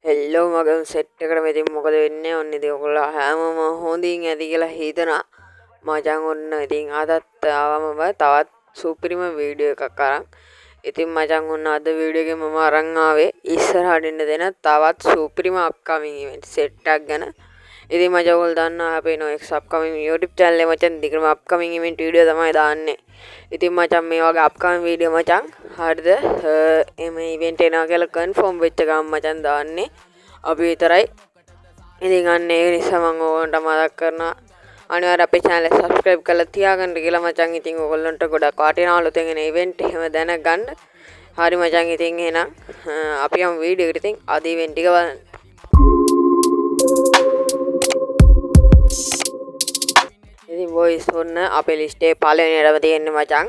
හෙල්ලෝ මගම set එකට මෙතින් මොකද වෙන්නේ ඔන්න ඉතින් ඔයගොල්ලෝ හැමෝම හොඳින් ඇති කියලා හිතනවා මචං ඔන්න ඉතින් අදත් ආවම තවත් සුපිරිම වීඩියෝ එකක් අරන් ඉතින් මචං ඔන්න අද වීඩියෝ එකේ මම අරන් ආවේ ඉස්සරහට එන්න දෙන තවත් සුපිරිම අප්කමින් ඉවෙන්ට් සෙට් එකක් ගැන ඉතින් මචං ඔයගොල්ලෝ දන්නවා අපේ නොඑක්ස් අප්කමින් YouTube channel එකේ මචං දිගටම අප්කමින් ඉවෙන්ට් වීඩියෝ තමයි දාන්නේ ඉතින් මචං මේ වගේ අප්කමින් වීඩියෝ මචං හරිද මේ ඉවෙන්ට් එනවා කියලා කන්ෆර්ම් වෙච්ච ගමන් මචං දාන්නේ අපි විතරයි ඉතින් අන්න ඒ නිසා මම ඕගොල්ලන්ට මතක් කරනවා අනිවාර්යයෙන් අපේ channel එක subscribe කරලා තියාගන්න කියලා මචං ඉතින් ඕගොල්ලන්ට ගොඩක් වටිනා අලුතෙන් එන ඉවෙන්ට් එහෙම දැනගන්න හරි මචං ඉතින් එහෙනම් අපි යමු වීඩියෝ එකට ඉතින් අද ඉවෙන්ට් එක බලන්න ඉතින් boys ඔන්න අපේ ලිස්ට් එකේ පළවෙනියටම තියෙන්නේ මචං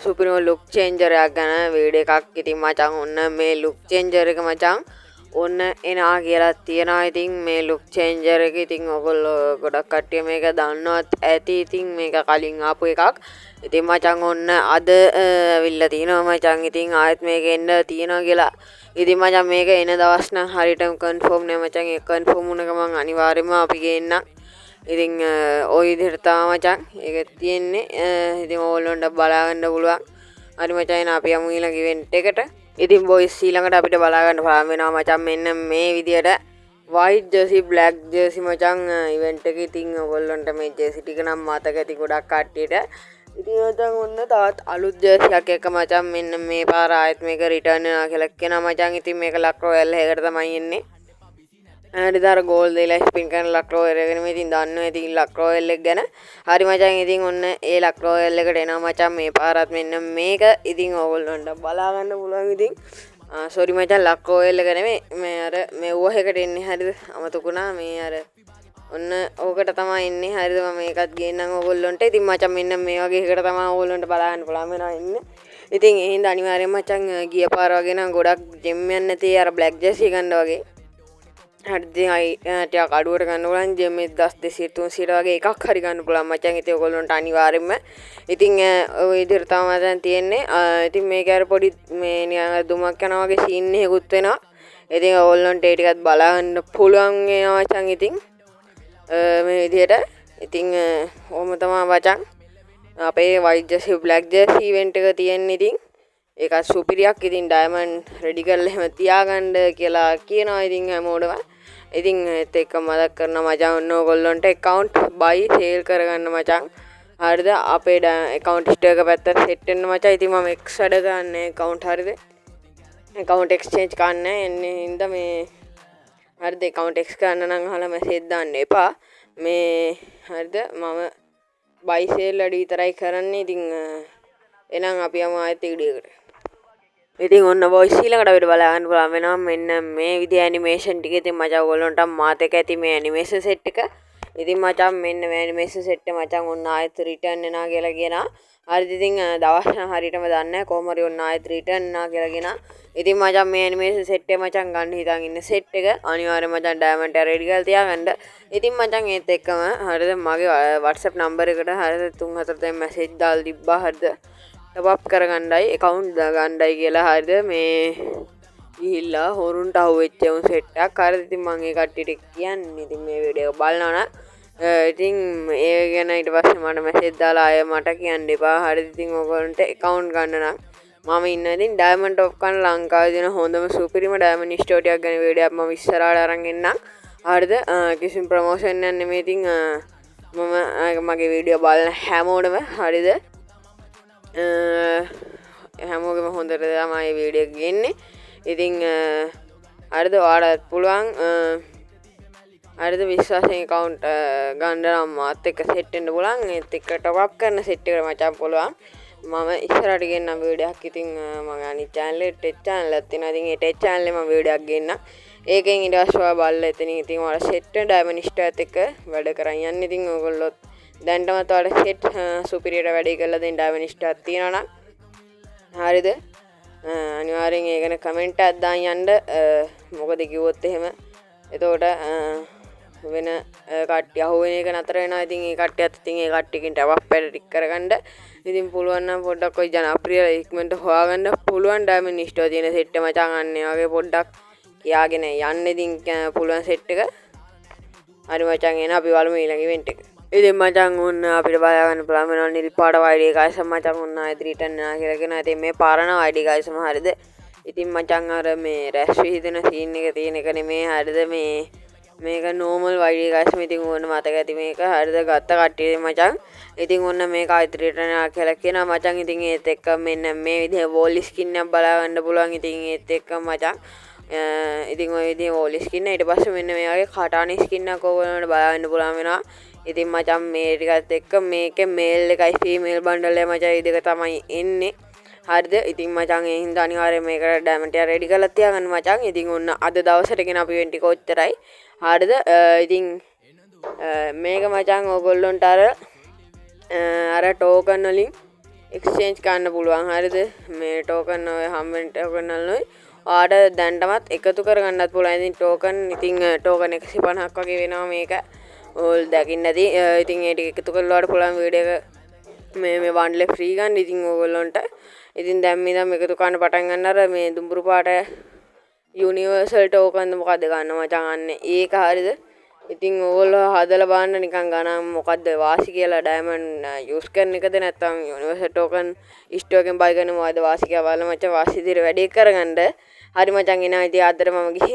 සුපිරිම ලුක් චේන්ජර් එකක් ගැන වීඩියෝ එකක් ඉතින් මචං ඔන්න මේ ලුක් චේන්ජර් එක මචං ඔන්න එනවා කියලා තියෙනවා ඉතින් මේ ලුක් චේන්ජර් එක ඉතින් ඔයගොල්ලෝ ගොඩක් කට්ටිය මේක දන්නවත් ඇති ඉතින් මේක කලින් ආපු එකක් ඉතින් මචං ඔන්න අද ඇවිල්ලා තිනවා මචං ඉතින් ආයෙත් මේක එන්න තියනවා කියලා ඉතින් මචං මේක එන දවස් නම් හරියටම කන්ෆර්ම් නෑ මචං ඒක කන්ෆර්ම් වුණ ගමන් අනිවාර්යයෙන්ම අපි ගේන්නම් ඉතින් ওই විදිහට තමයි මචං ඒක තියෙන්නේ ඉතින් ඕගොල්ලන්ට බලා ගන්න පුළුවන් හරි මචං එන අපි යමු ඊළඟ ඉවෙන්ට් එකට ඉතින් boys ඊළඟට අපිට බලා ගන්න පුළුවන් වෙනවා මචං මෙන්න මේ විදියට white jersey black jersey මචං ඉවෙන්ට් එකේ ඉතින් ඔයගොල්ලන්ට මේ jersey ටික නම් මතක ඇති ගොඩක් කට්ටියට ඉතින් මචං ඔන්න තවත් අලුත් jersey එකක් එක මචං මෙන්න මේ පාර ආයෙත් මේක රිටර්න් වෙනවා කියලා කියනවා මචං ඉතින් මේක ලක් රොයල් එකකට තමයි එන්නේ හරිදාර ගෝල් දෙලා ස්පින් කරන ලක් රොයල් එකගෙන මේ ඉතින් දන්නවා ඉතින් ලක් රොයල් එක ගැන හරි මචං ඉතින් ඔන්න ඒ ලක් රොයල් එකට එනවා මචං මේ පාරත් මෙන්න මේක ඉතින් ඕගොල්ලන්ට බලා ගන්න පුළුවන් ඉතින් සෝරි මචං ලක් රොයල් එක නෙමෙයි මේ අර මේ ඌව එකට එන්නේ හරිද අමතකුණා මේ අර ඔන්න ඕකට තමයි එන්නේ හරිද මම මේකත් ගේන්නම් ඕගොල්ලන්ට ඉතින් මචං මෙන්න මේ වගේ එකට තමයි ඕගොල්ලන්ට බලා ගන්න පුළුවන් වෙනවා ඉන්නේ ඉතින් ඒ හින්දා අනිවාර්යයෙන් මචං ගිය පාර වගේ නම් ගොඩක් ජෙම් යන්න නැති අර බ්ලැක් ජර්සි ගන්න වගේ හරිද ටිකක් අඩුවට ගන්න පුළුවන් ජෙම් 1200 300 වගේ එකක් හරි ගන්න පුළුවන් මචං ඉතින් ඔයගොල්ලන්ට අනිවාර්යෙන්ම ඉතින් ඔය විදිහට තමයි දැන් තියෙන්නේ ඉතින් මේක අර පොඩි මේ නිකන් දුමක් යනවා වගේ සීන් එකකුත් වෙනවා ඉතින් ඔයගොල්ලන්ට ඒ ටිකත් බලා ගන්න පුළුවන් වෙනවා මචං ඉතින් මේ විදිහට ඉතින් ඕම තමයි මචං අපේ white jersey black jersey event එක තියෙන්නේ ඉතින් ඒක සුපිරියක් ඉතින් ඩයමන්ඩ් රෙඩි කරලා එහෙම තියාගන්න කියලා කියනවා ඉතින් හැමෝටම ඉතින් ඒත් එක්ක මතක් කරනවා මචං ඔන්න ඔයගොල්ලන්ට account buy sale කරගන්න මචං හරිද අපේ account history එක පැත්තට set වෙන්න මචං ඉතින් මම X වැඩ ගන්න account හරිද account exchange කරන්න එන්නේ හින්දා මේ හරිද account X කරන්න නම් අහලා message දාන්න එපා මේ හරිද මම buy sale වැඩ විතරයි කරන්නේ ඉතින් එහෙනම් අපි යමු ආයෙත් වීඩියෝ එකට ඉතින් ඔන්න boys ඊළඟට අපිට බලා ගන්න පුළුවන් වෙනවා මෙන්න මේ විදිහ ඇනිමේෂන් ටික ඉතින් මචං ඔයගොල්ලන්ට මතක ඇති මේ ඇනිමේෂන් සෙට් එක ඉතින් මචං මෙන්න මේ ඇනිමේෂන් සෙට් එක මචං ඔන්න ආයෙත් රිටර්න් වෙනවා කියලා කියනවා හරිද ඉතින් දවස් නම් හරියටම දන්නේ නැහැ කොහොම හරි ඔන්න ආයෙත් රිටර්න් වෙනවා කියලා කියනවා ඉතින් මචං මේ ඇනිමේෂන් සෙට් එක මචං ගන්න හිතන් ඉන්න සෙට් එක අනිවාර්යයෙන් මචං ඩයමන්ඩ් එක රෙඩි කරලා තියාගන්න ඉතින් මචං ඒත් එක්කම හරිද මගේ WhatsApp නම්බර් එකට හරිද 3-4 දැන් මැසේජ් දාලා තිබ්බා හරිද top up කරගන්නයි account දාගන්නයි කියලා හරිද මේ ගිහිල්ලා හොරුන්ට අහුවෙච්ච උන් සෙට් එකක් හරිද ඉතින් මම ඒ කට්ටියට කියන්නේ ඉතින් මේ වීඩියෝ එක බලනවා නම් ඉතින් ඒ ගැන ඊට පස්සේ මට මැසේජ් දාලා ආයෙ මට කියන්න එපා හරිද ඉතින් ඔයගොල්ලන්ට account ගන්න නම් මම ඉන්න ඉතින් ඩයමන්ඩ් ඔෆ් කරන ලංකාවේ දෙන හොඳම සුපිරිම ඩයමන්ඩ් ස්ටෝර් ටිකක් ගැන වීඩියෝ එකක් මම ඉස්සරහට අරන් එන්නම් හරිද කිසිම ප්‍රොමෝෂන් එකක් නෙමෙයි ඉතින් මම මගේ වීඩියෝ බලන හැමෝටම හරිද හැමෝගෙම හොඳට තමයි වීඩියෝ එක ගන්නේ ඉතින් හරිද ඔයාලට පුළුවන් හරිද විශ්වාසයෙන් account ගන්න නම් මාත් එක්ක set වෙන්න පුළුවන් ඒත් එක්ක top up කරන set එකට මචං පුළුවන් මම ඉස්සරහට ගෙන්නම් වීඩියෝ එකක් ඉතින් මගේ අනිත් channel එක tech channel එකක් තියෙනවා ඉතින් ඒ tech channel එකේ මම වීඩියෝ එකක් ගෙන්නම් ඒකෙන් ඊට පස්සේ ඔයා බලලා එතනින් ඉතින් ඔයාලා set වෙන ඩයමන්ඩ් ස්ටෝර් එක්ක වැඩ කරන් යන්න ඉතින් ඔයගොල්ලෝ දැන්ටමත් ඔයාලා set සුපිරියට වැඩි කරලා දෙන්න ඩයමන්ඩ් ස්ටෝර් තියෙනවා නම් හරිද අනිවාර්යෙන් ඒක ගැන කමෙන්ට් එකක් දාන්න යන්න මොකද කිව්වොත් එහෙම එතකොට වෙන කට්ටිය අහුවෙන එක නතර වෙනවා ඉතින් ඒ කට්ටියත් ඉතින් ඒ කට්ටියකින් ටැප් අප් ටික කරගන්න ඉතින් පුළුවන් නම් පොඩ්ඩක් ඔය ජනප්‍රිය ඉක්මනට හොයාගන්න පුළුවන් ඩයමන්ඩ් ස්ටෝර් තියෙන සෙට් එක මචං අන්න ඒ වගේ පොඩ්ඩක් යාගෙන යන්න ඉතින් පුළුවන් සෙට් එක. හරි මචං එන අපි බලමු ඊළඟ ඉවෙන්ට් එක. ඉතින් මචං ඔන්න අපිට බලා ගන්න පුළුවන් වෙනවා නිල් පාට ID ගයිස් මචං ඔන්න ආයෙත් රිටර්න් යනවා කියලා කියනවා. ඉතින් මේ පාරන ID ගයිස් හරිද? ඉතින් මචං අර මේ රැස් විහිදෙන සීන් එක තියෙන එක නෙමේ හරිද මේ මේක නෝමල් ID ගයිස් ඉතින් ඕන්න මතක ඇති මේක හරිද ගත්ත කට්ටිය මචං. ඉතින් ඔන්න මේක ආයෙත් රිටර්න් යනවා කියලා කියනවා මචං. ඉතින් ඒත් එක්ක මෙන්න මේ විදිහ වෝල් ස්කින් එකක් බලා ගන්න පුළුවන්. ඉතින් ඒත් එක්ක මචං ඉතින් ඔය විදිහේ වෝල් ස්කින් ඊට පස්සේ මෙන්න මේ වගේ කටාන ස්කින් එකක් ඕගොල්ලන්ට බලන්න පුළුවන් වෙනවා. ඉතින් මචං මේ ටිකත් එක්ක මේකේ මේල් එකයි ෆීමේල් බන්ඩල් එක මචං මේ දෙක තමයි එන්නේ. හරිද? ඉතින් මචං ඒ හින්දා අනිවාර්යයෙන් මේකට ඩයමන්ඩ් එක රෙඩි කරලා තියාගන්න මචං. ඉතින් ඔන්න අද දවසට ගෙන අපි ඉවෙන්ට් එක ඔච්චරයි. හරිද? ඉතින් මේක මචං ඕගොල්ලන්ට අර ටෝකන් වලින් එක්ස්චේන්ජ් කරන්න පුළුවන්. හරිද? මේ ටෝකන් ඔය හම්බෙන්න ටෝකන් වලයි ඔයාලට දැන්ටමත් එකතු කරගන්නත් පුළුවන්. ඉතින් ටෝකන් 150ක් වගේ වෙනවා මේක. ඕල් දකින්න ඇති. ඉතින් ඒ ටික එකතු කරලා ඔයාලට පුළුවන් වීඩියෝ එක මේ බන්ඩල් එක ෆ්‍රී ගන්න. ඉතින් ඕගොල්ලන්ට ඉතින් දැන් මේ නම් එකතු කරන්න පටන් ගන්න අර මේ දුඹුරු පාට යුනිවර්සල් ටෝකන් මොකද්ද ගන්න මචං අන්නේ ඒක හරිද? ඉතින් ඕගොල්ලෝ හදලා බලන්න නිකන් ගණන් මොකද්ද වාසි කියලා ඩයමන්ඩ් යූස් කරන එකද නැත්නම් යුනිවර්සල් ටෝකන් ස්ටෝර් එකෙන් බයි කරන මොකද්ද වාසි කියලා බලලා මචං වාසි දිර වැඩි කරගන්න. හරි මචං එනවා ඉතින් අදට මම ගිහින්